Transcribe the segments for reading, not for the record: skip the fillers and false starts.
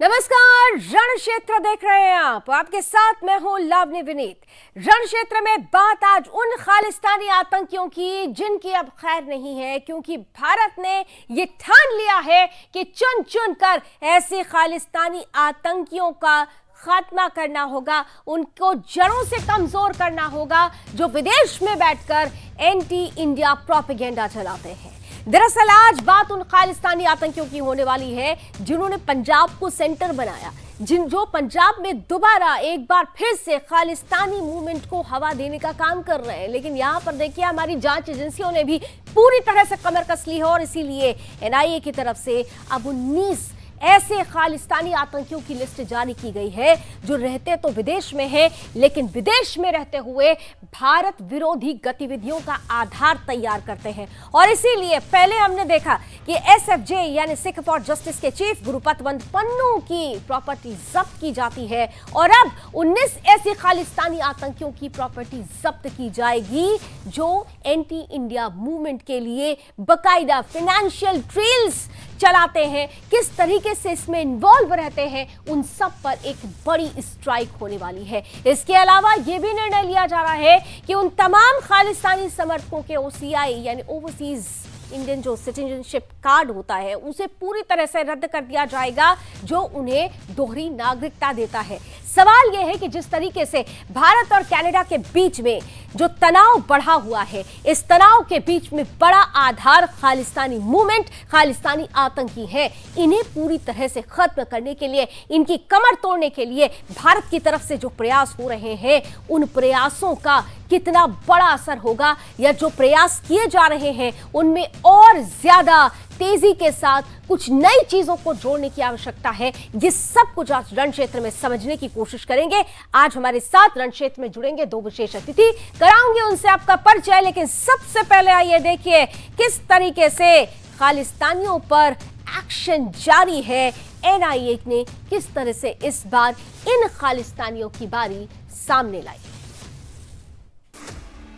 नमस्कार, रण क्षेत्र देख रहे हैं आप। आपके साथ मैं हूं लावनी विनीत। रण क्षेत्र में बात आज उन खालिस्तानी आतंकियों की जिनकी अब खैर नहीं है, क्योंकि भारत ने ये ठान लिया है कि चुन चुन कर ऐसे खालिस्तानी आतंकियों का खात्मा करना होगा, उनको जड़ों से कमजोर करना होगा, जो विदेश में बैठकर एंटी इंडिया प्रोपेगेंडा चलाते हैं। दरअसल आज बात उन खालिस्तानी आतंकियों की होने वाली है जिन्होंने पंजाब को सेंटर बनाया, जो पंजाब में दोबारा एक बार फिर से खालिस्तानी मूवमेंट को हवा देने का काम कर रहे हैं। लेकिन यहां पर देखिए, हमारी जांच एजेंसियों ने भी पूरी तरह से कमर कस ली है और इसीलिए एनआईए की तरफ से अब 19 ऐसे खालिस्तानी आतंकियों की लिस्ट जारी की गई है जो रहते तो विदेश में हैं, लेकिन विदेश में रहते हुए भारत विरोधी गतिविधियों का आधार तैयार करते हैं। और इसीलिए पहले हमने देखा कि एसएफजे यानी सिख फॉर जस्टिस के चीफ गुरुपतवंत पन्नू की प्रॉपर्टी जब्त की जाती है और अब 19 ऐसे खालिस्तानी आतंकियों की प्रॉपर्टी जब्त की जाएगी जो एंटी इंडिया मूवमेंट के लिए बकायदा फाइनेंशियल ट्रेल्स चलाते हैं, किस तरीके से इसमें इन्वॉल्व रहते हैं, उन सब पर एक बड़ी स्ट्राइक होने वाली है। इसके अलावा यह भी निर्णय लिया जा रहा है कि उन तमाम खालिस्तानी समर्थकों के ओसीआई यानी ओवरसीज इंडियन जो सिटीजनशिप कार्ड होता है उसे पूरी तरह से रद्द कर दिया जाएगा, जो उन्हें दोहरी नागरिकता देता है। सवाल यह है कि जिस तरीके से भारत और कनाडा के बीच में जो तनाव बढ़ा हुआ है, इस तनाव के बीच में बड़ा आधार खालिस्तानी मूवमेंट, खालिस्तानी आतंकी हैं। इन्हें पूरी तरह से खत्म करने के लिए, इनकी कमर तोड़ने के लिए भारत की तरफ से जो प्रयास हो रहे हैं, उन प्रयासों का कितना बड़ा असर होगा या जो प्रयास किए जा रहे हैं उनमें और ज्यादा तेजी के साथ कुछ नई चीजों को जोड़ने की आवश्यकता है। ये सब कुछ आज रण क्षेत्र में समझने की कोशिश करेंगे। आज हमारे साथ रण क्षेत्र में जुड़ेंगे दो विशेष अतिथि, कराऊंगे उनसे आपका परिचय, लेकिन सबसे पहले आइए देखिए किस तरीके से खालिस्तानियों पर एक्शन जारी है। एनआईए ने किस तरह से इस बार इन खालिस्तानियों की बारी सामने लाई।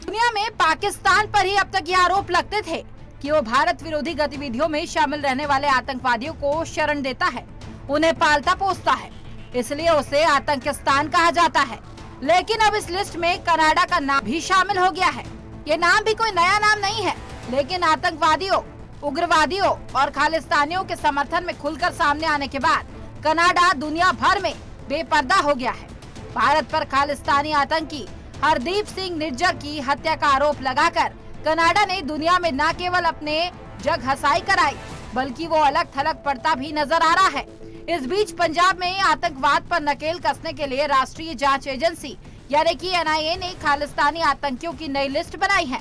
दुनिया में पाकिस्तान पर ही अब तक ये आरोप लगते थे कि वो भारत विरोधी गतिविधियों में शामिल रहने वाले आतंकवादियों को शरण देता है, उन्हें पालता पोसता है, इसलिए उसे आतंकिस्तान कहा जाता है। लेकिन अब इस लिस्ट में कनाडा का नाम भी शामिल हो गया है। ये नाम भी कोई नया नाम नहीं है, लेकिन आतंकवादियों, उग्रवादियों और खालिस्तानियों के समर्थन में खुलकर सामने आने के बाद कनाडा दुनिया भर में बेपर्दा हो गया है। भारत पर खालिस्तानी आतंकी हरदीप सिंह निज्जर की हत्या का आरोप लगाकर कनाडा ने दुनिया में न केवल अपने जग हसाई कराई, बल्कि वो अलग थलग पड़ता भी नजर आ रहा है। इस बीच पंजाब में आतंकवाद पर नकेल कसने के लिए राष्ट्रीय जांच एजेंसी यानी कि एनआईए ने खालिस्तानी आतंकियों की नई लिस्ट बनाई है।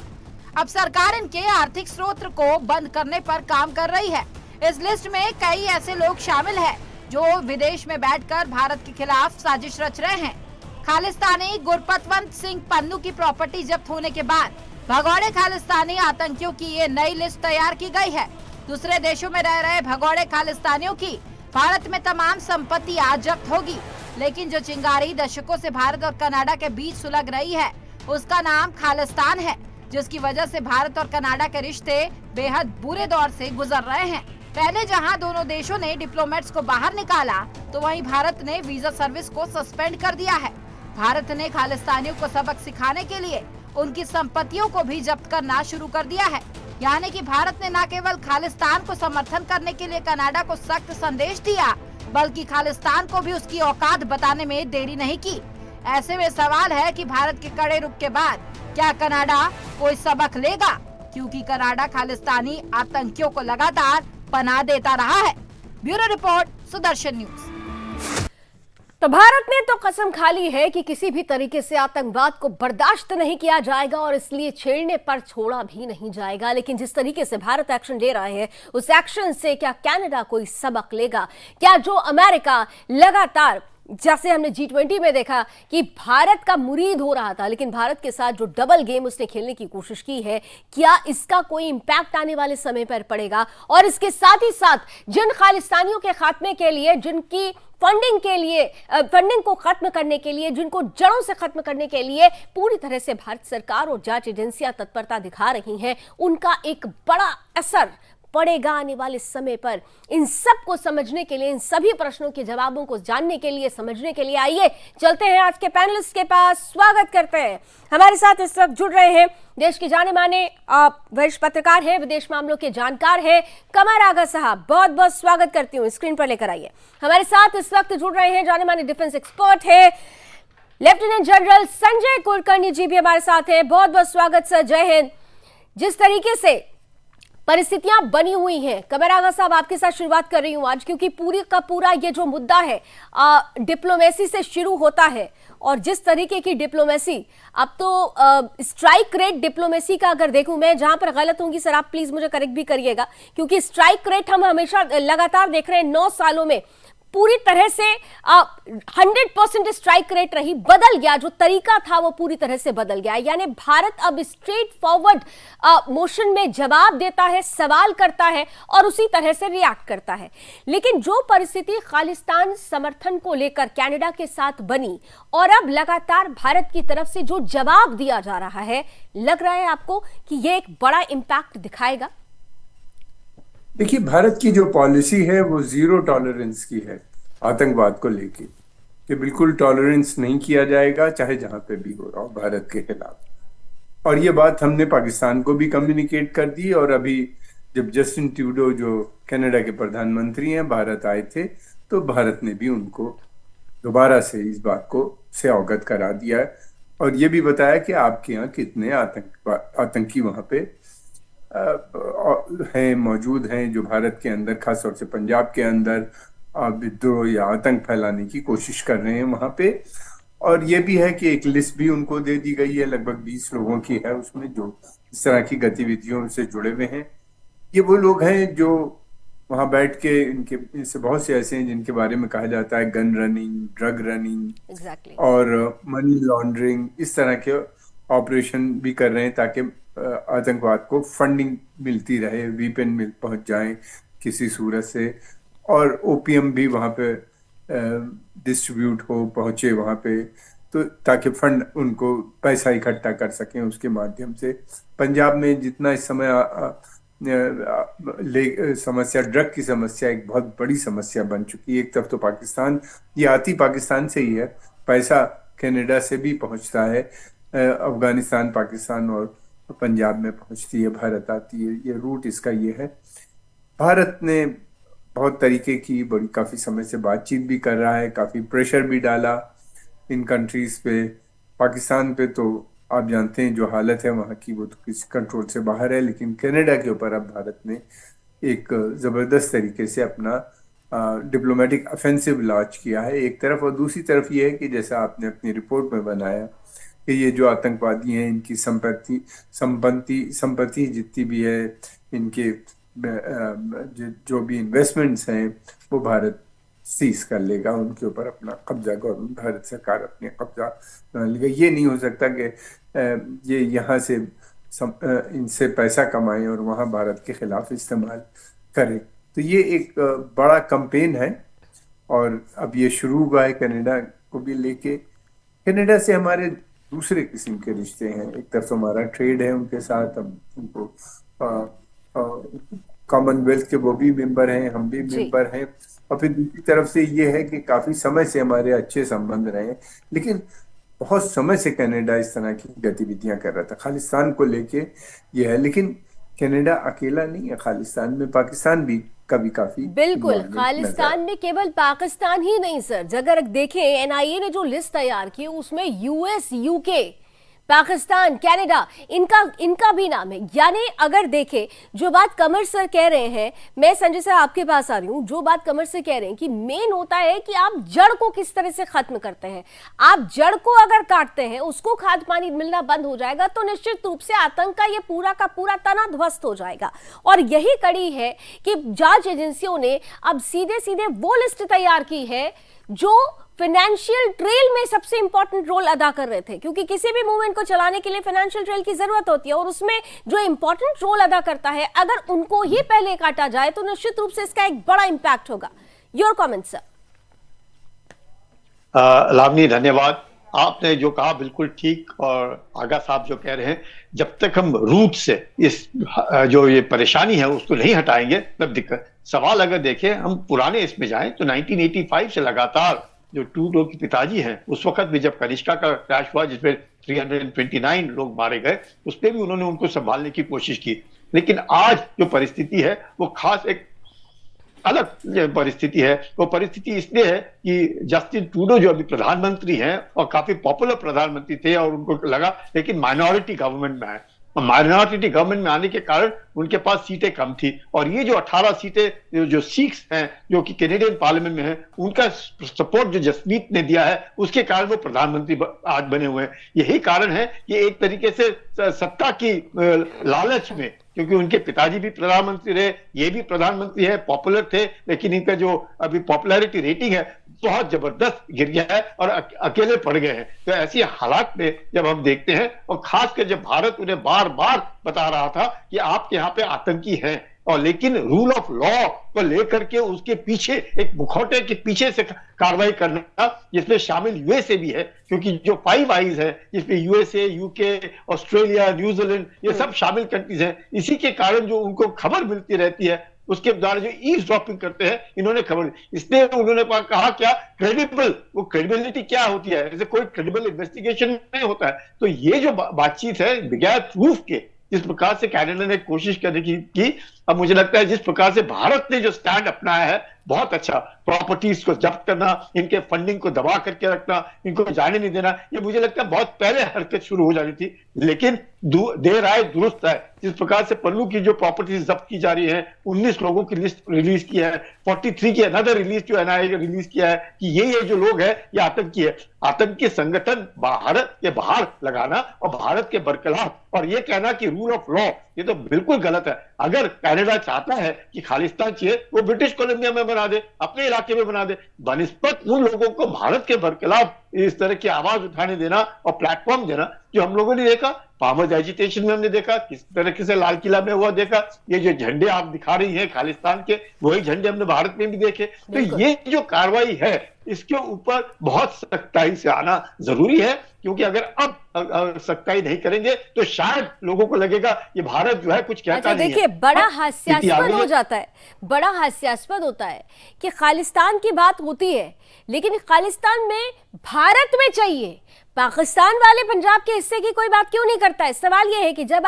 अब सरकार इनके आर्थिक स्रोत को बंद करने पर काम कर रही है। इस लिस्ट में कई ऐसे लोग शामिल है जो विदेश में बैठकर भारत के खिलाफ साजिश रच रहे हैं। खालिस्तानी गुरपतवंत सिंह पन्नू की प्रॉपर्टी जब्त होने के बाद भगौड़े खालिस्तानी आतंकियों की ये नई लिस्ट तैयार की गई है। दूसरे देशों में रह रहे भगौड़े खालिस्तानियों की भारत में तमाम संपत्ति आज जब्त होगी, लेकिन जो चिंगारी दशकों से भारत और कनाडा के बीच सुलग रही है उसका नाम खालिस्तान है, जिसकी वजह से भारत और कनाडा के रिश्ते बेहद बुरे दौर से गुजर रहे हैं। पहले जहां दोनों देशों ने डिप्लोमेट्स को बाहर निकाला, तो वहीं भारत ने वीजा सर्विस को सस्पेंड कर दिया है। भारत ने खालिस्तानियों को सबक सिखाने के लिए उनकी संपत्तियों को भी जब्त करना शुरू कर दिया है। यानी कि भारत ने न केवल खालिस्तान को समर्थन करने के लिए कनाडा को सख्त संदेश दिया, बल्कि खालिस्तान को भी उसकी औकात बताने में देरी नहीं की। ऐसे में सवाल है कि भारत के कड़े रुख के बाद क्या कनाडा कोई सबक लेगा, क्योंकि कनाडा खालिस्तानी आतंकियों को लगातार पनाह देता रहा है। Bureau report, Sudarshan news. तो भारत ने तो कसम खा ली है कि किसी भी तरीके से आतंकवाद को बर्दाश्त नहीं किया जाएगा और इसलिए छेड़ने पर छोड़ा भी नहीं जाएगा। लेकिन जिस तरीके से भारत एक्शन ले रहा है, उस एक्शन से क्या कनाडा कोई सबक लेगा? क्या जो अमेरिका लगातार, जैसे हमने G20 में देखा कि भारत का मुरीद हो रहा था, लेकिन भारत के साथ जो डबल गेम उसने खेलने की कोशिश की है, क्या इसका कोई इंपैक्ट आने वाले समय पर पड़ेगा? और इसके साथ ही साथ जिन खालिस्तानियों के खात्मे के लिए, जिनकी फंडिंग के लिए, फंडिंग को खत्म करने के लिए, जिनको जड़ों से खत्म करने के लिए पूरी तरह से भारत सरकार और जांच एजेंसियां तत्परता दिखा रही हैं, उनका एक बड़ा असर पड़ेगा आने वाले समय पर। इन सब को समझने के लिए, इन सभी प्रश्नों के जवाबों को जानने के लिए, समझने के लिए आइए चलते हैं आज के पैनलिस्ट के पास। स्वागत करते हैं, हमारे साथ इस वक्त जुड़ रहे हैं देश के जाने माने वरिष्ठ पत्रकार हैं, विदेश मामलों के जानकार हैं कमर आगा साहब। बहुत बहुत स्वागत करती हूँ, स्क्रीन पर लेकर आइए। हमारे साथ इस वक्त जुड़ रहे हैं जाने माने डिफेंस एक्सपर्ट है लेफ्टिनेंट जनरल संजय कुलकर्णी जी भी हमारे साथ हैं। बहुत बहुत स्वागत सर, जय हिंद। जिस तरीके से परिस्थितियां बनी हुई हैं, कमर आगा साहब आपके साथ शुरुआत कर रही हूं आज, क्योंकि पूरी का पूरा ये जो मुद्दा है डिप्लोमेसी से शुरू होता है, और जिस तरीके की डिप्लोमेसी अब तो स्ट्राइक रेट डिप्लोमेसी का अगर देखूं मैं, जहां पर गलत होंगी सर आप प्लीज मुझे करेक्ट भी करिएगा, क्योंकि स्ट्राइक रेट हम हमेशा लगातार देख रहे हैं 9 सालों में पूरी तरह से 100% स्ट्राइक रेट रही, बदल गया, जो तरीका था वो पूरी तरह से बदल गया। यानी भारत अब स्ट्रेट फॉरवर्ड मोशन में जवाब देता है, सवाल करता है और उसी तरह से रिएक्ट करता है। लेकिन जो परिस्थिति खालिस्तान समर्थन को लेकर कनाडा के साथ बनी और अब लगातार भारत की तरफ से जो जवाब दिया जा रहा है, लग रहा है आपको कि ये एक बड़ा इंपैक्ट दिखाएगा? देखिए, भारत की जो पॉलिसी है वो जीरो टॉलरेंस की है आतंकवाद को लेके, कि बिल्कुल टॉलरेंस नहीं किया जाएगा चाहे जहां पे भी हो रहा हो भारत के खिलाफ। और ये बात हमने पाकिस्तान को भी कम्युनिकेट कर दी, और अभी जब जस्टिन ट्रूडो जो कनाडा के प्रधानमंत्री हैं भारत आए थे, तो भारत ने भी उनको दोबारा से इस बात को से अवगत करा दिया है, और ये भी बताया कि आपके यहाँ कितने आतंकी वहां पे हैं, मौजूद हैं, जो भारत के अंदर खासतौर से पंजाब के अंदर विद्रोह या आतंक फैलाने की कोशिश कर रहे हैं वहां पे। और ये भी है कि एक लिस्ट भी उनको दे दी गई है, लगभग 20 लोगों की है उसमें, जो इस तरह की गतिविधियों से जुड़े हुए हैं। ये वो लोग हैं जो वहां बैठ के, इनसे बहुत से ऐसे हैं जिनके बारे में कहा जाता है गन रनिंग, ड्रग रनिंग और मनी लॉन्ड्रिंग, इस तरह के ऑपरेशन भी कर रहे हैं ताकि आतंकवाद को फंडिंग मिलती रहे, वीपन मिल पहुंच जाए किसी सूरत से, और ओपीएम भी वहां पे डिस्ट्रीब्यूट हो, पहुंचे वहां पे, तो ताकि फंड उनको पैसा इकट्ठा कर सकें उसके माध्यम से। पंजाब में जितना इस समय समस्या, ड्रग की समस्या एक बहुत बड़ी समस्या बन चुकी है। एक तरफ तो पाकिस्तान, ये आती पाकिस्तान से ही है, पैसा कनाडा से भी पहुंचता है, अफगानिस्तान, पाकिस्तान और पंजाब में पहुंचती है, भारत आती है, ये रूट इसका ये है। भारत ने बहुत तरीके की काफी समय से बातचीत भी कर रहा है, काफी प्रेशर भी डाला इन कंट्रीज पे। पाकिस्तान पे तो आप जानते हैं जो हालत है वहाँ की, वो तो किसी कंट्रोल से बाहर है, लेकिन कनाडा के ऊपर अब भारत ने एक जबरदस्त तरीके से अपना डिप्लोमेटिक ऑफेंसिव लॉन्च किया है एक तरफ, और दूसरी तरफ ये है कि जैसा आपने अपनी रिपोर्ट में बनाया कि ये जो आतंकवादी हैं, इनकी संपत्ति जितनी भी है, इनके जो भी इन्वेस्टमेंट्स हैं, वो भारत सीज कर लेगा, उनके ऊपर अपना कब्जा, गवर्नमेंट भारत सरकार अपने कब्जा लेगा। ये नहीं हो सकता कि ये यहाँ से इनसे पैसा कमाएं और वहाँ भारत के खिलाफ इस्तेमाल करें। तो ये एक बड़ा कैंपेन है, और अब ये शुरू हुआ है कनाडा को भी लेके। कनाडा से हमारे दूसरे किस्म के रिश्ते हैं, एक तरफ हमारा ट्रेड है उनके साथ, हम उनको कॉमनवेल्थ के वो भी मेंबर हैं, हम भी मेंबर हैं, और फिर दूसरी तरफ से ये है कि काफी समय से हमारे अच्छे संबंध रहे हैं। लेकिन बहुत समय से कनाडा इस तरह की गतिविधियां कर रहा था खालिस्तान को लेके, ये है। लेकिन कनाडा अकेला नहीं है, खालिस्तान में पाकिस्तान भी कभी काफी, बिल्कुल, खालिस्तान में केवल पाकिस्तान ही नहीं सर, अगर देखें एनआईए ने जो लिस्ट तैयार की उसमें यूएस, यूके, पाकिस्तान, कनाडा, इनका भी नाम है। यानी अगर देखें, जो बात कमर सर कह रहे हैं, मैं संजय सर आपके पास आ रही हूं, जो बात कमर सर कह रहे हैं कि मेन होता है कि आप जड़ को किस तरह से खत्म करते हैं। आप जड़ को अगर काटते हैं, उसको खाद पानी मिलना बंद हो जाएगा, तो निश्चित रूप से आतंक का ये पूरा का पूरा तना ध्वस्त हो जाएगा। और यही कड़ी है कि जांच एजेंसियों ने अब सीधे सीधे वो लिस्ट तैयार की है जो फाइनेंशियल ट्रेल में सबसे इंपॉर्टेंट रोल अदा कर रहे थे, क्योंकि किसी भी मूवमेंट को चलाने के लिए फाइनेंशियल ट्रेल की जरूरत होती है, और उसमें जो इंपॉर्टेंट रोल अदा करता है, अगर उनको ही पहले काटा जाए तो निश्चित रूप से इसका एक बड़ा इंपैक्ट होगा। Your comment sir. लावनी, धन्यवाद। आपने जो कहा बिल्कुल ठीक, और आगा साहब जो कह रहे हैं, जब तक हम रूट से इस जो ये परेशानी है उसको नहीं हटाएंगे तब दिक्कत। सवाल अगर देखें हम पुराने इसमें जाएं तो 1985 से लगातार जो ट्रूडो के पिताजी हैं, उस वक्त भी जब कनिष्का का क्रैश हुआ जिसमें 329 लोग मारे गए, उस पर भी उन्होंने उनको संभालने की कोशिश की। लेकिन आज जो परिस्थिति है वो खास एक अलग परिस्थिति है। वो परिस्थिति इसलिए है कि जस्टिन ट्रूडो जो अभी प्रधानमंत्री हैं और काफी पॉपुलर प्रधानमंत्री थे, और उनको लगा लेकिन माइनॉरिटी गवर्नमेंट में है, माइनॉरिटी गवर्नमेंट में आने के कारण उनके पास सीटें कम थी, और ये जो 18 सीटें जो सिख्स हैं जो कि कैनेडियन पार्लियामेंट में हैं, उनका सपोर्ट जो जसमीत ने दिया है उसके कारण वो प्रधानमंत्री आज बने हुए हैं। यही कारण है कि एक तरीके से सत्ता की लालच में, क्योंकि उनके पिताजी भी प्रधानमंत्री रहे, ये भी प्रधानमंत्री है, पॉपुलर थे, लेकिन इनका जो अभी पॉपुलैरिटी रेटिंग है बहुत जबरदस्त गिर गया है और अकेले पड़ गए हैं। तो ऐसी हालात में जब हम देखते हैं, और खासकर जब भारत उन्हें बार बार बता रहा था कि आपके यहाँ पे आतंकी हैं, और लेकिन रूल ऑफ लॉ को लेकर के उसके पीछे एक मुखौटे के पीछे से कार्रवाई करना, जिसमें शामिल यूएसए भी है, क्योंकि जो 5 आईज है जिसमें यूएसए, यूके, ऑस्ट्रेलिया, न्यूजीलैंड, ये सब शामिल कंट्रीज हैं। इसी के कारण जो उनको खबर मिलती रहती है, उसके द्वारा जो ईज ड्रॉपिंग करते हैं, इन्होंने खबर, इसलिए उन्होंने कहा क्या क्रेडिबल, वो क्रेडिबिलिटी क्या होती है, जैसे कोई क्रेडिबल इन्वेस्टिगेशन नहीं होता है। तो ये जो बातचीत है बगैर प्रूफ के, जिस प्रकार से कनाडा ने कोशिश करने की, अब मुझे लगता है जिस प्रकार से भारत ने जो स्टैंड अपनाया है बहुत अच्छा, प्रॉपर्टीज को जब्त करना, इनके फंडिंग को दबा करके रखना, इनको जाने नहीं देना, ये मुझे लगता है बहुत पहले हरकत शुरू हो जानी थी। लेकिन देर आए दुरुस्त आए, जिस प्रकार से पल्लू की जो प्रॉपर्टीज जब्त की जा रही है, 19 लोगों की लिस्ट रिलीज किया है, 43 की अनदर रिलीज जो एनआईए ने रिलीज किया है कि ये जो लोग है ये आतंकी है। आतंकी संगठन भारत के बाहर लगाना और भारत के बरखिलाफ, और ये कहना कि रूल ऑफ लॉ, ये तो बिल्कुल गलत है। अगर कनाडा चाहता है कि खालिस्तान चाहिए, वो ब्रिटिश कोलंबिया में बना दे, अपने इलाके में बना दे, बनिस्बत उन लोगों को भारत के बरखिलाफ इस तरह की आवाज उठाने देना और प्लेटफॉर्म देना, जो हम लोगों ने देखा फार्मर्स एजिटेशन में, हमने देखा किस तरीके से लाल किला में हुआ, देखा ये जो झंडे आप दिखा रही हैं खालिस्तान के, वही झंडे हमने भारत में भी देखे। तो ये जो कार्रवाई है इसके ऊपर बहुत सख्ताई से आना जरूरी है, क्योंकि अगर अब सख्ताई नहीं करेंगे तो शायद लोगों को लगेगा ये भारत जो है कुछ कहता नहीं है। देखिए, बड़ा हास्यास्पद हो जाता है, बड़ा हास्यास्पद होता है कि खालिस्तान की बात होती है, लेकिन खालिस्तान में भारत में चाहिए, पाकिस्तान वाले पंजाब के हिस्से की कोई बात क्यों नहीं करता है। सवाल यह है कि जब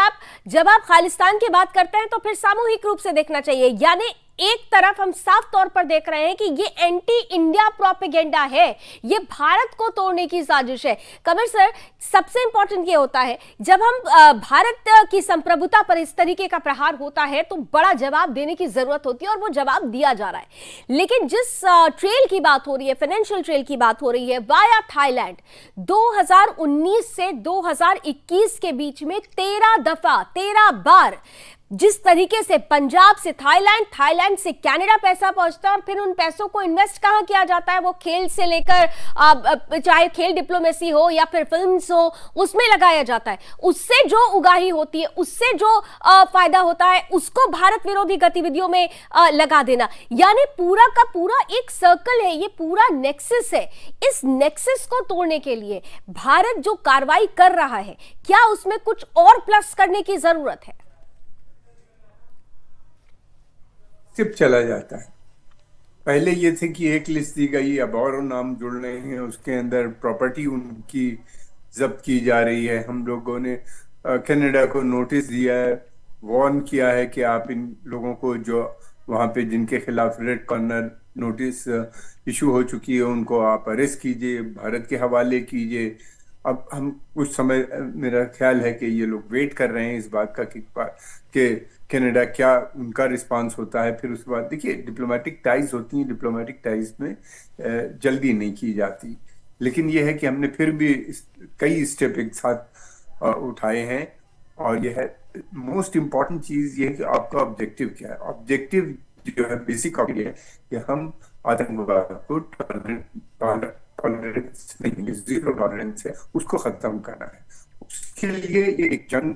आप खालिस्तान की बात करते हैं तो फिर सामूहिक रूप से देखना चाहिए। यानी एक तरफ हम साफ तौर पर देख रहे हैं कि ये एंटी इंडिया प्रोपेगेंडा है, ये भारत को तोड़ने की साजिश है। कमर सर, सबसे इंपॉर्टेंट ये होता है जब हम भारत की संप्रभुता पर इस तरीके का प्रहार होता है तो बड़ा जवाब देने की जरूरत होती है, और वो जवाब दिया जा रहा है। लेकिन जिस ट्रेल की बात हो रही है, फाइनेंशियल ट्रेल की बात हो रही है वाया थाईलैंड, 2019 से 2021 के बीच में 13 बार जिस तरीके से पंजाब से थाईलैंड, थाईलैंड से कनाडा पैसा पहुंचता है, और फिर उन पैसों को इन्वेस्ट कहां किया जाता है, वो खेल से लेकर चाहे खेल डिप्लोमेसी हो या फिर फिल्म्स हो, उसमें लगाया जाता है। उससे जो उगाही होती है, उससे जो फायदा होता है, उसको भारत विरोधी गतिविधियों में लगा देना। यानी पूरा का पूरा एक सर्कल है, ये पूरा नेक्सस है। इस नेक्सस को तोड़ने के लिए भारत जो कार्रवाई कर रहा है, क्या उसमें कुछ और प्लस करने की जरूरत है? सिर्फ चला जाता है। पहले ये थे कि एक लिस्ट दी गई, अब और नाम जुड़ रहे हैं, उसके अंदर प्रॉपर्टी उनकी जब्त की जा रही है। हम लोगों ने कनाडा को नोटिस दिया है, वार्न किया है कि आप इन लोगों को जो वहाँ पे जिनके खिलाफ रेड कॉर्नर नोटिस इशू हो चुकी है, उनको आप अरेस्ट कीजिए, भारत के हवाले कीजिए। अब हम कुछ समय, मेरा ख्याल है कि ये लोग वेट कर रहे हैं इस बात का कि कनाडा क्या उनका रिस्पांस होता है। फिर उसके बाद देखिए, डिप्लोमेटिक टाइज होती हैं, डिप्लोमेटिक टाइज में जल्दी नहीं की जाती, लेकिन ये है कि हमने फिर भी कई स्टेप एक साथ उठाए हैं। और यह है मोस्ट इम्पॉर्टेंट चीज, ये है कि आपका ऑब्जेक्टिव क्या है। ऑब्जेक्टिव जो है बेसिक है कि हम आतंकवाद को टॉलरेंस नहीं, जीरो टॉलरेंस है, उसको खत्म करना है। उसके लिए ये एक जंग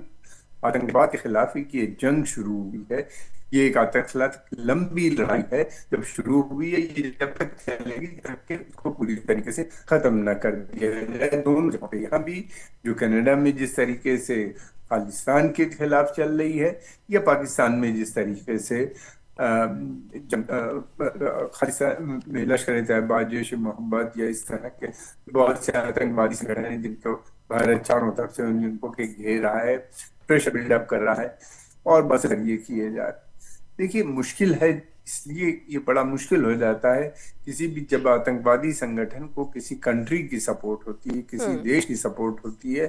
आतंकवाद के खिलाफ की ये जंग शुरू हुई है, ये एक आतंकवाद लंबी लड़ाई है, जब शुरू हुई है ये जब तक चलेगी जब तक इसको पूरी तरीके से खत्म न कर दिया जाए। दोनों जगहों पे, यहाँ भी जो कनाडा में जिस तरीके से खालिस्तान के खिलाफ चल रही है, या पाकिस्तान में जिस तरीके से खालिस्तान में लश्कर तैयबा, जैश मोहम्मद या इस तरह के बहुत से आतंकवादी संगठन हैं जिनको भारत चारों तरफ से उनको के घेर रहा है, प्रेशर बिल्डअप कर रहा है और बस ये किए जा रहे। देखिए मुश्किल है, इसलिए ये बड़ा मुश्किल हो जाता है किसी भी, जब आतंकवादी संगठन को किसी कंट्री की सपोर्ट होती है, किसी देश की सपोर्ट होती है,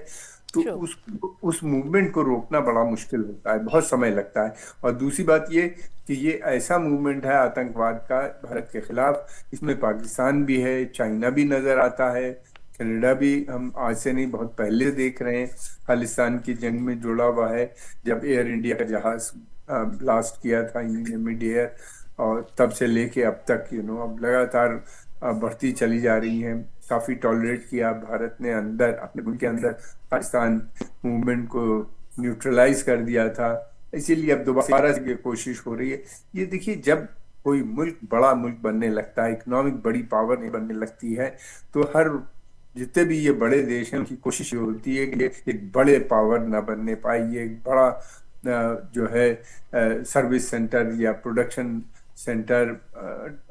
तो उस मूवमेंट को रोकना बड़ा मुश्किल होता है, बहुत समय लगता है। और दूसरी बात ये कि ये ऐसा मूवमेंट है आतंकवाद का भारत के खिलाफ, इसमें पाकिस्तान भी है, चाइना भी नजर आता है, कनाडा भी हम आज से नहीं बहुत पहले देख रहे हैं खालिस्तान की जंग में जुड़ा हुआ है। जब एयर इंडिया का जहाज ब्लास्ट किया था मिड एयर, और तब से लेके अब तक अब लगातार बढ़ती चली जा रही है। काफी टॉलरेट किया भारत ने अंदर, अपने मुल्क के अंदर पाकिस्तान मूवमेंट को न्यूट्रलाइज कर दिया था, इसीलिए अब दोबारा से कोशिश हो रही है। ये देखिए, जब कोई मुल्क बड़ा मुल्क बनने लगता है, इकोनॉमिक बड़ी पावर नहीं बनने लगती है, तो हर जितने भी ये बड़े देश हैं उनकी कोशिश होती है कि एक बड़े पावर ना बनने पाए, ये एक बड़ा जो है सर्विस सेंटर या प्रोडक्शन सेंटर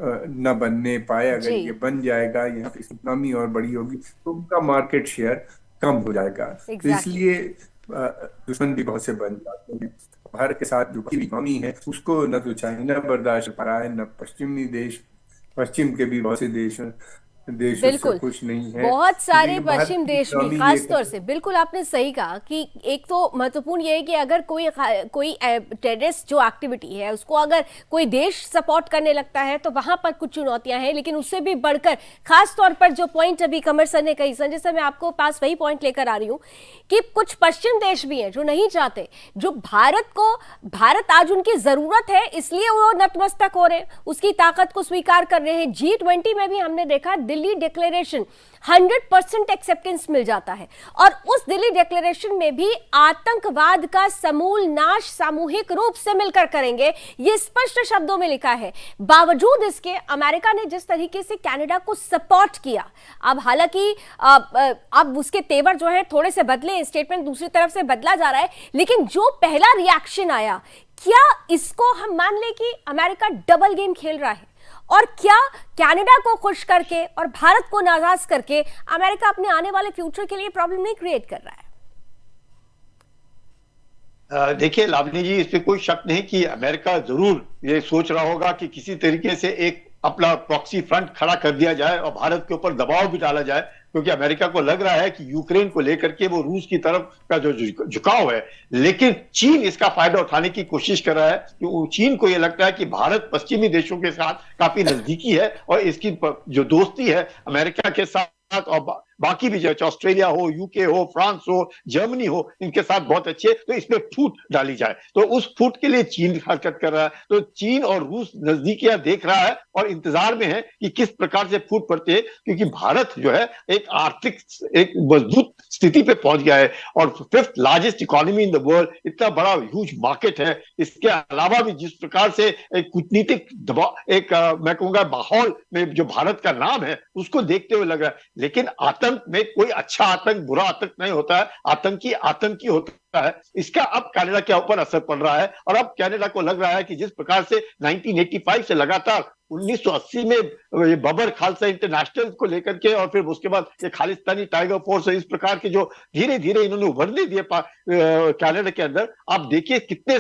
न बनने पाए। अगर ये बन जाएगा, यहाँ की इकोनॉमी और बड़ी होगी तो उनका मार्केट शेयर कम हो जाएगा। तो इसलिए दुश्मन भी बहुत से बन जाते हैं। भारत के साथ जो इकोनॉमी है उसको न तो चाइना बर्दाश्त कर रहा है, न पश्चिमी देश, पश्चिम के भी बहुत से बिल्कुल कुछ नहीं है, बहुत सारे पश्चिम देश भी खास तौर से। बिल्कुल आपने सही कहा कि एक तो महत्वपूर्ण ये है कि अगर कोई टेररिस्ट जो एक्टिविटी है उसको अगर कोई देश सपोर्ट करने लगता है तो वहां पर कुछ चुनौतियां हैं, लेकिन उससे भी बढ़कर खास तौर पर जो पॉइंट अभी कमर सर ने कही, संजय सर मैं आपको पास वही पॉइंट लेकर आ रही हूँ कि कुछ पश्चिम देश भी हैं जो नहीं चाहते, जो भारत आज उनकी जरूरत है इसलिए वो नतमस्तक हो रहे हैं, उसकी ताकत को स्वीकार कर रहे हैं। G20 में भी हमने देखा दिल्ली डिक्लेरेशन 100% एक्सेप्टेंस मिल जाता है, और उस दिल्ली डिक्लेरेशन में भी आतंकवाद का समूल नाश सामूहिक रूप से मिलकर करेंगे, ये स्पष्ट शब्दों में लिखा है। बावजूद इसके अमेरिका ने जिस तरीके से कनाडा को सपोर्ट किया, अब हालांकि अब उसके तेवर जो है थोड़े से बदले, स्टेटमेंट दूसरी तरफ से बदला जा रहा है, लेकिन जो पहला रिएक्शन आया, क्या इसको हम मान लें कि अमेरिका डबल गेम खेल रहा है, और क्या कनाडा को खुश करके और भारत को नाराज करके अमेरिका अपने आने वाले फ्यूचर के लिए प्रॉब्लम नहीं क्रिएट कर रहा है? देखिए लावनी जी, इस पे कोई शक नहीं कि अमेरिका जरूर ये सोच रहा होगा कि किसी तरीके से एक अपना प्रॉक्सी फ्रंट खड़ा कर दिया जाए और भारत के ऊपर दबाव भी डाला जाए, क्योंकि अमेरिका को लग रहा है कि यूक्रेन को लेकर के वो रूस की तरफ का जो झुकाव है, लेकिन चीन इसका फायदा उठाने की कोशिश कर रहा है। क्योंकि चीन को ये लगता है कि भारत पश्चिमी देशों के साथ काफी नजदीकी है और इसकी जो दोस्ती है अमेरिका के साथ और बाकी भी जो ऑस्ट्रेलिया हो, यूके हो, फ्रांस हो, जर्मनी हो, इनके साथ बहुत अच्छे, तो इसमें फूट डाली जाए। तो उस फूट के लिए चीन हरकत कर रहा है। तो चीन और रूस नजदीकियां देख रहा है और इंतजार में है कि किस प्रकार से फूट पड़ती है, क्योंकि भारत जो है एक आर्थिक एक मजबूत स्थिति पे पहुंच गया है और 5th largest economy in the world, इतना बड़ा ह्यूज मार्केट है। इसके अलावा भी जिस प्रकार से एक कूटनीतिक दबाव, एक मैं कहूंगा माहौल में जो भारत का नाम है उसको देखते हुए लग रहा है। लेकिन आतंक में कोई अच्छा आतंक बुरा आतंक नहीं होता है, आतंकी होता है। इसका अब कनाडा के ऊपर असर पड़ रहा है और अब कनाडा को लग रहा है कि जिस प्रकार से 1985 से लगातार 1980 में ये बबर खालसा इंटरनेशनल को लेकर के और फिर उसके बाद ये खालिस्तानी टाइगर फोर्स, इस प्रकार के जो धीरे धीरे इन्होंने उभरने दिए कनाडा के अंदर। आप देखिए कितने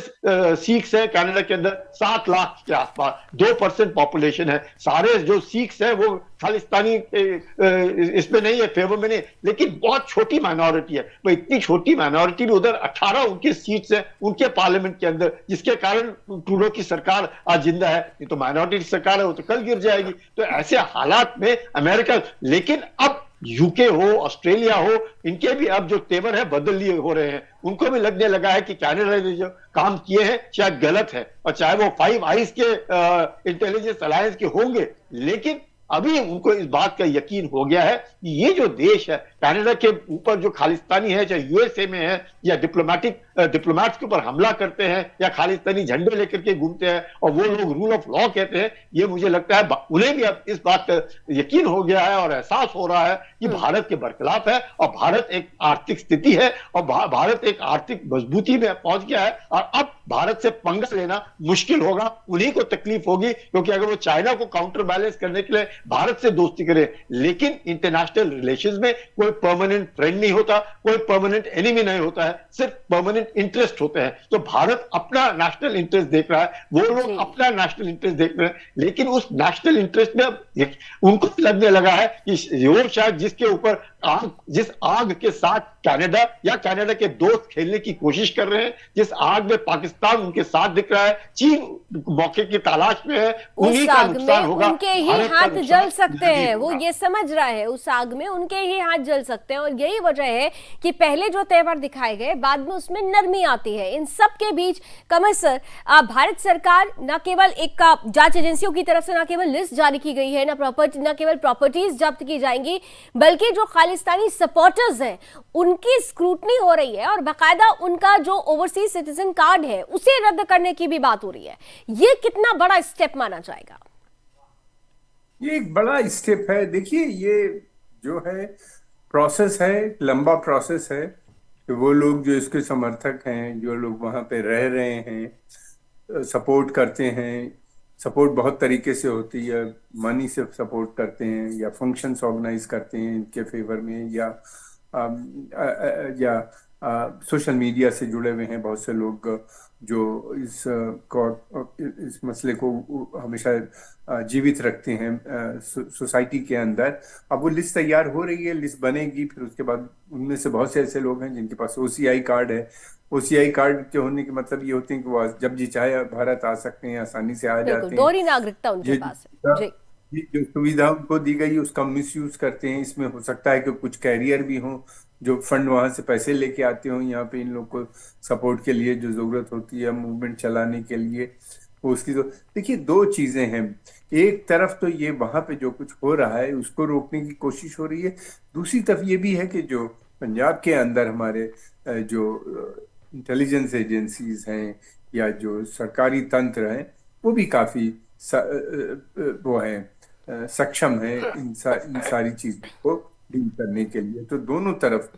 सिख्स हैं कनाडा के अंदर, 7 लाख के आसपास, 2% पॉपुलेशन है। सारे जो सिख्स हैं वो खालिस्तानी इसमें नहीं है, फेवर में नहीं, लेकिन बहुत छोटी माइनॉरिटी है। वो इतनी छोटी माइनॉरिटी भी उधर 18 उनकी सीट्स हैं उनके पार्लियामेंट के अंदर, जिसके कारण ट्रूडो की सरकार आज जिंदा है। ये तो माइनॉरिटी सरकार है, वो तो कल गिर जाएगी। तो ऐसे हालात में अमेरिका, लेकिन अब यूके हो, ऑस्ट्रेलिया हो, इनके भी अब जो तेवर है बदल लिए हो रहे हैं। उनको भी लगने लगा है कि कनाडा ने जो काम किए हैं शायद गलत है, और चाहे वो 5 आइज के इंटेलिजेंस अलायंस के होंगे, लेकिन अभी उनको इस बात का यकीन हो गया है कि ये जो देश है कनाडा के ऊपर जो खालिस्तानी है, चाहे यूएसए में है या डिप्लोमेटिक डिप्लोमेट्स के ऊपर हमला करते हैं या खालिस्तानी झंडे लेकर के घूमते हैं और वो लोग रूल ऑफ लॉ कहते हैं, ये मुझे लगता है उन्हें भी अब इस बात का यकीन हो गया है और एहसास हो रहा है कि भारत के बरखिलाफ है और भारत एक आर्थिक स्थिति है और भारत एक आर्थिक मजबूती में पहुंच गया है और अब भारत से पंगा लेना मुश्किल होगा, उन्हीं को तकलीफ होगी, क्योंकि अगर वो चाइना को काउंटर बैलेंस करने के लिए भारत से दोस्ती करे, लेकिन इंटरनेशनल रिलेशंस में कोई परमानेंट फ्रेंड नहीं होता, कोई परमानेंट एनिमी नहीं होता है, सिर्फ परमानेंट इंटरेस्ट होते हैं। तो भारत अपना नेशनल इंटरेस्ट देख रहा है, वो लोग अपना नेशनल इंटरेस्ट देख रहे हैं, लेकिन उस नेशनल इंटरेस्ट में अब उनको लगने लगा है कि वो शायद जिसके ऊपर जिस आग के साथ कनाडा या कनाडा के दोस्त खेलने की कोशिश कर रहे हैं, जिस आग में पाकिस्तान उनके साथ दिख रहा है, चीन मौके की तलाश में है, उन्हीं का नुकसान होगा, उनके ही हाथ जल सकते हैं, वो ये समझ रहा है, उस आग में उनके ही हाथ जल सकते हैं। और यही वजह है कि पहले जो तेवर दिखाए गए बाद में उसमें नरमी आती है। इन सब के बीच कमर सर, भारत सरकार न केवल एक जांच एजेंसियों की तरफ से न केवल लिस्ट जारी की गई है, न केवल प्रॉपर्टीज जब्त की जाएंगी, बल्कि जो खालिस्तानी सपोर्टर्स हैं उनकी स्क्रूटनी हो रही है और बाकायदा उनका जो ओवरसीज सिटीजन कार्ड है उसे रद्द करने की भी बात हो रही है। ये कितना बड़ा स्टेप माना जाएगा? ये एक बड़ा स्टेप है। देखिए, ये जो है प्रोसेस है, लंबा प्रोसेस है कि वो लोग जो इसके समर्थक हैं, जो लोग वहां पे रह रहे हैं, सपोर्ट करते हैं। सपोर्ट बहुत तरीके से होती है, मनी से सपोर्ट करते हैं या फंक्शंस ऑर्गेनाइज करते हैं इनके फेवर में, या सोशल मीडिया से जुड़े हुए हैं बहुत से लोग जो इस मसले को हमेशा जीवित रखते हैं सोसाइटी के अंदर। अब वो लिस्ट तैयार हो रही है, लिस्ट बनेगी, फिर उसके बाद उनमें से बहुत से ऐसे लोग हैं जिनके पास OCI कार्ड है। OCI कार्ड के होने के मतलब ये होते हैं कि वो जब जी चाहे भारत आ सकते हैं, आसानी से आ जाते हैं, दोहरी नागरिकता उनके पास है। जो सुविधा उनको दी गई उसका मिसयूज करते हैं। इसमें हो सकता है कि कुछ कैरियर भी हों जो फंड वहां से पैसे लेके आते हो यहाँ पे इन लोग को सपोर्ट के लिए, जो जरूरत होती है मूवमेंट चलाने के लिए, वो उसकी। तो देखिए, दो चीजें हैं। एक तरफ तो ये वहां पे जो कुछ हो रहा है उसको रोकने की कोशिश हो रही है, दूसरी तरफ ये भी है कि जो पंजाब के अंदर हमारे जो इंटेलिजेंस एजेंसीज हैं या जो सरकारी तंत्र हैं वो भी काफी वो है सक्षम है इन सारी चीजों को डील करने के लिए। तो दोनों तरफ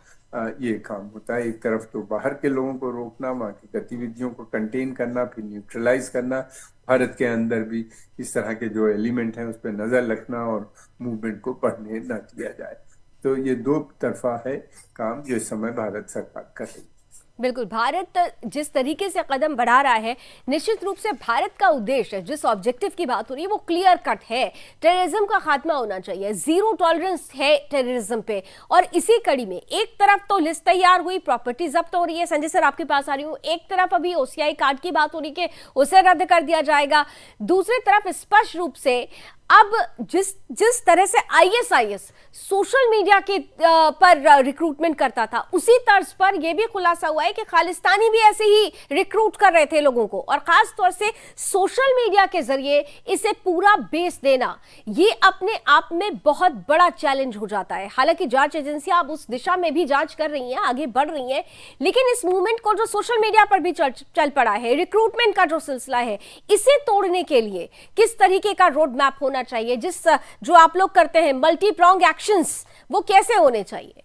ये काम होता है। एक तरफ तो बाहर के लोगों को रोकना, वहाँ की गतिविधियों को कंटेन करना, फिर न्यूट्रलाइज करना, भारत के अंदर भी इस तरह के जो एलिमेंट हैं उस पर नजर रखना और मूवमेंट को बढ़ने न दिया जाए। तो ये दो तरफा है काम जो इस समय भारत सरकार कर रही है। बिल्कुल, भारत जिस तरीके से कदम बढ़ा रहा है, निश्चित रूप से भारत का उद्देश्य, जिस ऑब्जेक्टिव की बात हो रही है वो क्लियर कट है। टेररिज्म का खात्मा होना चाहिए, जीरो टॉलरेंस है टेररिज्म पे। और इसी कड़ी में एक तरफ तो लिस्ट तैयार हुई, प्रॉपर्टी जब्त हो रही है, संजय सर आपके पास आ रही हूँ, एक तरफ अभी OCI कार्ड की बात हो रही है कि उसे रद्द कर दिया जाएगा, दूसरी तरफ स्पष्ट रूप से अब जिस तरह से ISIS सोशल मीडिया के पर रिक्रूटमेंट करता था, उसी तर्ज पर यह भी खुलासा हुआ है कि खालिस्तानी भी ऐसे ही रिक्रूट कर रहे थे लोगों को, और खास तौर से सोशल मीडिया के जरिए इसे पूरा बेस देना, ये अपने आप में बहुत बड़ा चैलेंज हो जाता है। हालांकि जांच एजेंसियां अब उस दिशा में भी जांच कर रही हैं, आगे बढ़ रही हैं, लेकिन इस मूवमेंट को जो सोशल मीडिया पर भी चल पड़ा है, रिक्रूटमेंट का जो सिलसिला है, इसे तोड़ने के लिए किस तरीके का रोड मैप होना चाहिए, जो आप लोग करते हैं मल्टी प्रॉन्ग एक्शंस, वो कैसे होने चाहिए?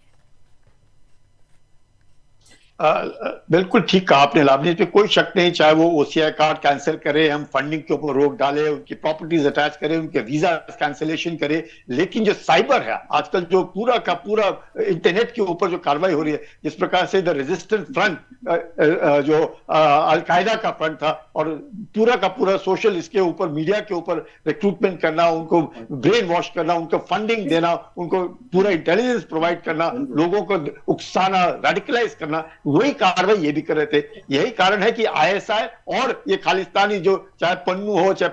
बिल्कुल ठीक कहा आपने लाभनी, पे कोई शक नहीं, चाहे वो OCI कार्ड कैंसिल करे, हम फंडिंग के ऊपर रोक डाले, उनकी प्रॉपर्टीज अटैच करें, उनके वीजा कैंसिलेशन करे, लेकिन जो साइबर है आजकल, जो पूरा का पूरा इंटरनेट के ऊपर जो कार्रवाई हो रही है, जिस प्रकार से द रेजिस्टेंस फ्रंट जो अलकायदा का फ्रंट था, और पूरा का पूरा सोशल इसके ऊपर मीडिया के ऊपर रिक्रूटमेंट करना, उनको ब्रेन वॉश करना, उनको फंडिंग देना, उनको पूरा इंटेलिजेंस प्रोवाइड करना, लोगों को उकसाना, रेडिकलाइज करना, वही कार्रवाई ये भी कर रहे थे। यही कारण है कि ISI और ये खालिस्तानी जो चाहे पन्नू हो, चाहे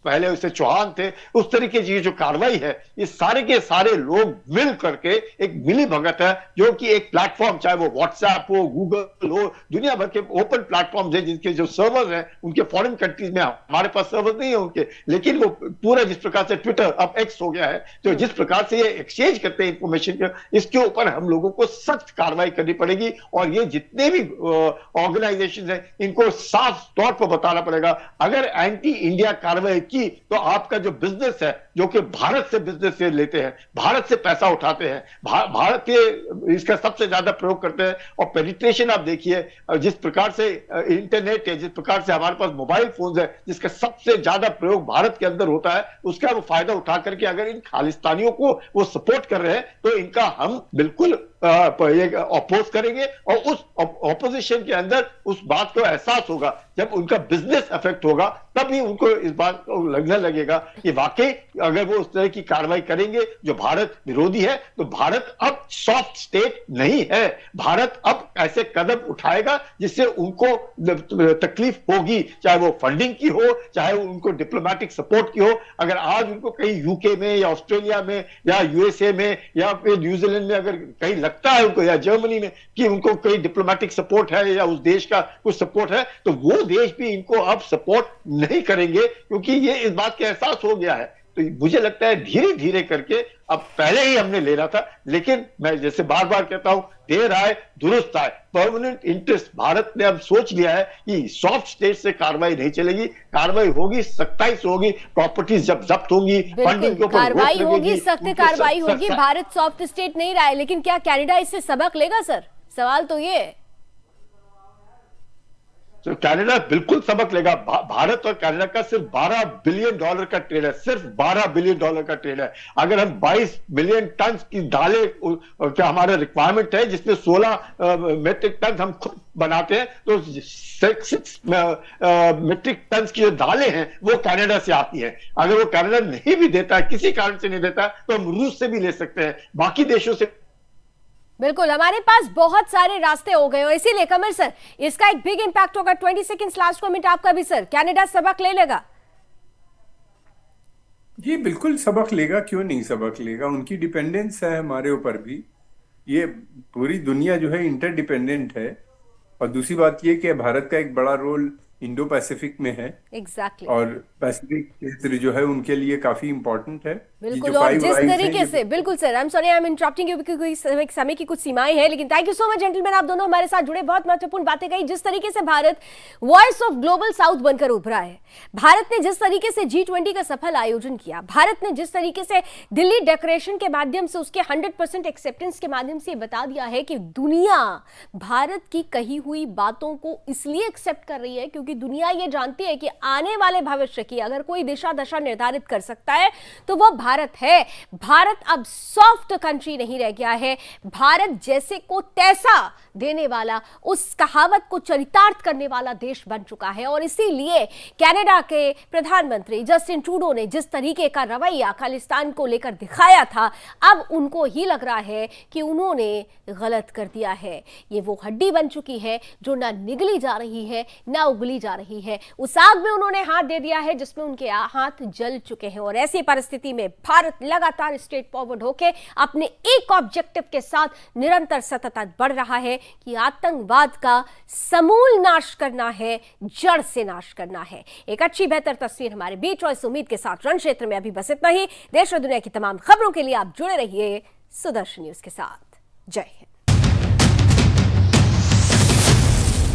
पहले उससे चौहान थे, उस तरीके की जो कार्रवाई है, ये सारे के सारे लोग मिल करके एक मिली भगत है, जो कि एक प्लेटफॉर्म, चाहे वो व्हाट्सएप हो, गूगल हो, दुनिया भर के ओपन प्लेटफॉर्म है जिनके जो सर्वर्स हैं उनके फॉरेन कंट्रीज में, हमारे पास सर्वर नहीं है उनके, लेकिन वो पूरा जिस प्रकार से ट्विटर अब एक्स हो गया है, तो जिस प्रकार से ये एक्सचेंज करते हैं इंफॉर्मेशन, इसके ऊपर हम लोगों को सख्त कार्रवाई करनी पड़ेगी। और ये जितने भी ऑर्गेनाइजेशन है इनको साफ तौर पर बताना पड़ेगा, अगर एंटी इंडिया कार्रवाई की तो आपका जो बिजनेस है, जो कि भारत से बिजनेस से लेते हैं, भारत से पैसा उठाते हैं, भारत के इसका सबसे ज्यादा प्रयोग करते हैं, और पेनिट्रेशन आप देखिए, जिस प्रकार से इंटरनेट है, जिस प्रकार से हमारे पास मोबाइल फोन है, जिसका सबसे ज्यादा प्रयोग भारत के अंदर होता है, उसका वो फायदा उठा करके अगर इन खालिस्तानियों को वो सपोर्ट कर रहे हैं तो इनका हम बिल्कुल अपोज करेंगे। और उस ऑपोजिशन के अंदर उस बात को एहसास होगा, जब उनका बिजनेस अफेक्ट होगा तभी उनको इस बात को लगने लगेगा कि वाकई अगर वो उस तरह की कार्रवाई करेंगे जो भारत विरोधी है, तो भारत अब सॉफ्ट स्टेट नहीं है, भारत अब ऐसे कदम उठाएगा जिससे उनको तकलीफ होगी, चाहे वो फंडिंग की हो, चाहे उनको डिप्लोमेटिक सपोर्ट की हो। अगर आज उनको कहीं यूके में या ऑस्ट्रेलिया में या यूएसए में या फिर न्यूजीलैंड में अगर कहीं लगता है उनको, या जर्मनी में, कि उनको कोई डिप्लोमेटिक सपोर्ट है या उस देश का कुछ सपोर्ट है, तो वो देश भी इनको अब सपोर्ट नहीं करेंगे, क्योंकि ये इस बात का एहसास हो गया है। तो मुझे लगता है धीरे धीरे करके, अब पहले ही हमने लेना था, लेकिन मैं जैसे बार बार कहता हूं, देर आए दुरुस्त आए। परमानेंट इंटरेस्ट भारत ने अब सोच लिया है कि सॉफ्ट स्टेट से कार्रवाई नहीं चलेगी, कार्रवाई होगी, सख्ताई से होगी, प्रॉपर्टीज जब जब्त होंगी, फंडिंग के ऊपर कार्रवाई होगी, सख्त कार्रवाई होगी। भारत सॉफ्ट स्टेट नहीं रहा है, लेकिन क्या कनाडा इससे सबक लेगा सर? सवाल तो ये है। तो कनाडा बिल्कुल सबक लेगा। भारत और कनाडा का सिर्फ $12 बिलियन का ट्रेड है, सिर्फ $12 बिलियन का ट्रेड है। अगर हम 22 मिलियन टन की दालें क्या हमारा रिक्वायरमेंट है, जिसमें 16 मेट्रिक टन हम खुद बनाते हैं, तो 6 मेट्रिक टन की जो दालें हैं वो कनाडा से आती हैं। अगर वो कनाडा नहीं भी देता है, किसी कारण से नहीं देता है, तो हम रूस से भी ले सकते हैं, बाकी देशों से। बिल्कुल, हमारे पास बहुत सारे रास्ते हो गए, और इसीलिए कमर सर इसका एक बिग इंपैक्ट होगा। 20 सेकंड्स लास्ट कमेंट आपका भी सर। कनाडा सबक ले लेगा? ये बिल्कुल सबक लेगा, क्यों नहीं सबक लेगा। उनकी डिपेंडेंस है हमारे ऊपर भी, ये पूरी दुनिया जो है इंटरडिपेंडेंट है। और दूसरी बात ये कि भारत का एक बड़ा रोल इंडो पैसिफिक में है। एग्जैक्टली। और पैसिफिक क्षेत्र जो है उनके लिए काफी इंपॉर्टेंट है। बिल्कुल, और जिस तरीके से, बिल्कुल sir, I am sorry, I am interrupting you, क्योंकि समय की कुछ सीमाएं हैं, लेकिन thank you so much gentleman, आप दोनों हमारे साथ जुड़े, बहुत महत्वपूर्ण बातें कही। जिस तरीके से Bharat voice of global south बनकर उभरा है, भारत ने जिस तरीके से G20 का सफल आयोजन किया, भारत ने जिस तरीके से दिल्ली डेक्लेरेशन के माध्यम से, उसके 100% एक्सेप्टेंस के माध्यम से बता दिया है कि दुनिया भारत की कही हुई बातों को इसलिए एक्सेप्ट कर रही है क्योंकि दुनिया ये जानती है कि आने वाले भविष्य की अगर कोई दिशा दशा निर्धारित कर सकता है तो वो भारत है। भारत अब सॉफ्ट कंट्री नहीं रह गया है, भारत जैसे को तैसा देने वाला, उस कहावत को चरितार्थ करने वाला देश बन चुका है। और इसीलिए कनाडा के प्रधानमंत्री जस्टिन ट्रूडो ने जिस तरीके का रवैया खालिस्तान को लेकर दिखाया था, अब उनको ही लग रहा है कि उन्होंने गलत कर दिया है। ये वो हड्डी बन चुकी है जो ना निगली जा रही है ना उगली जा रही है। उस आग में उन्होंने हाथ दे दिया है जिसमें उनके हाथ जल चुके हैं। और ऐसी परिस्थिति में भारत लगातार स्ट्रेट फॉरवर्ड होकर अपने एक ऑब्जेक्टिव के साथ निरंतर सतत बढ़ रहा है कि आतंकवाद का समूल नाश करना है, जड़ से नाश करना है। एक अच्छी बेहतर तस्वीर हमारे बीच, और इस उम्मीद के साथ रण क्षेत्र में अभी बस इतना ही। देश और दुनिया की तमाम खबरों के लिए आप जुड़े रहिए सुदर्शन न्यूज के साथ। जय हिंद।